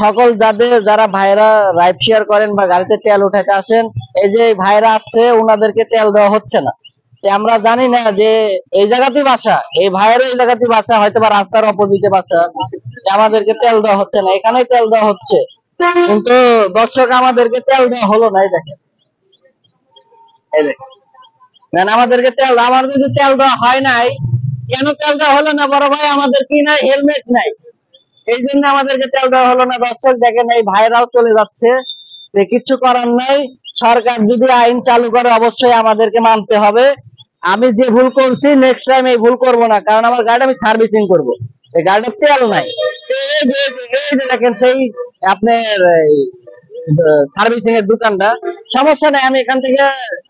সকল যারা ভাইরা রাইড শেয়ার করেন বা গাড়িতে তেল উঠাতে আসেন, এই যে ভাইরা আসছে ওনাদেরকে তেল দেওয়া হচ্ছে না। আমরা জানি না যে এই জায়গাতেই বাসা, এই ভাইয়েরও এই জায়গাতেই বাসা, হয়তো বা রাস্তার অপোজিটে বাসা, আমাদেরকে তেল দেওয়া হচ্ছে না, এখানেই তেল দেওয়া হচ্ছে। কিন্তু দর্শক আমাদেরকে তেল দেওয়া হলো না। এই দেখেন, এই দেখেন আমাদেরকে তেল, আমার যদি তেল দেওয়া হয় নাই, কেন তেল দেওয়া হলো না বড় ভাই? আমাদের কি নাই? হেলমেট নাই, এই জন্য আমাদেরকে তেল দেওয়া হলো না। দর্শক দেখেন, এই ভাইরাও চলে যাচ্ছে, যে কিছু করার নাই। সরকার যদি আইন চালু করে অবশ্যই আমাদেরকে মানতে হবে। আমি যে ভুল করছি নেক্সট টাইম এই ভুল করব না, কারণ আমার গাড়ি আমি সার্ভিসিং করব, এই গাড়ির তেল নাই। এই যে দেখেন সেই আপনার সার্ভিসিং এর দোকানটা, সমস্যা নাই, আমি এখান থেকে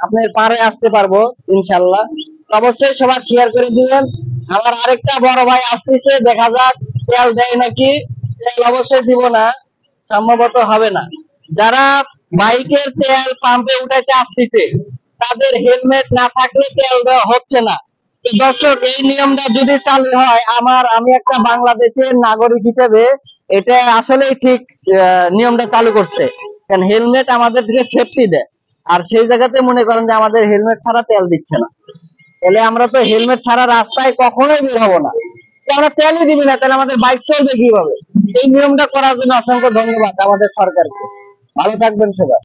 আপনার পারে আসতে পারবো ইনশাল্লাহ। অবশ্যই সবার শেয়ার করে দিবেন। আমার আরেকটা বড় ভাই আসতেছে, দেখা যাক তেল দেয় নাকি। তেল অবশ্যই দিব না, সম্ভবত হবে না। যারা বাইকের তেল পাম্পে উঠাইতে আসতেছে, তাদের হেলমেট না থাকলে তেল দেওয়া হচ্ছে না। দর্শক, এই নিয়মটা যদি চালু হয়, আমি একটা বাংলাদেশের নাগরিক হিসেবে এটা আসলেই ঠিক নিয়মটা চালু করছে। কারণ হেলমেট আমাদেরকে সেফটি দেয়, আর সেই জায়গাতে মনে করেন যে আমাদের হেলমেট ছাড়া তেল দিচ্ছে না। তাহলে আমরা তো হেলমেট ছাড়া রাস্তায় কখনোই বের হবো না। আমরা তেলই দিবি না, তাহলে আমাদের বাইক চলবে কিভাবে? এই নিয়মটা করার জন্য অসংখ্য ধন্যবাদ আমাদের সরকারকে। ভালো থাকবেন সবাই।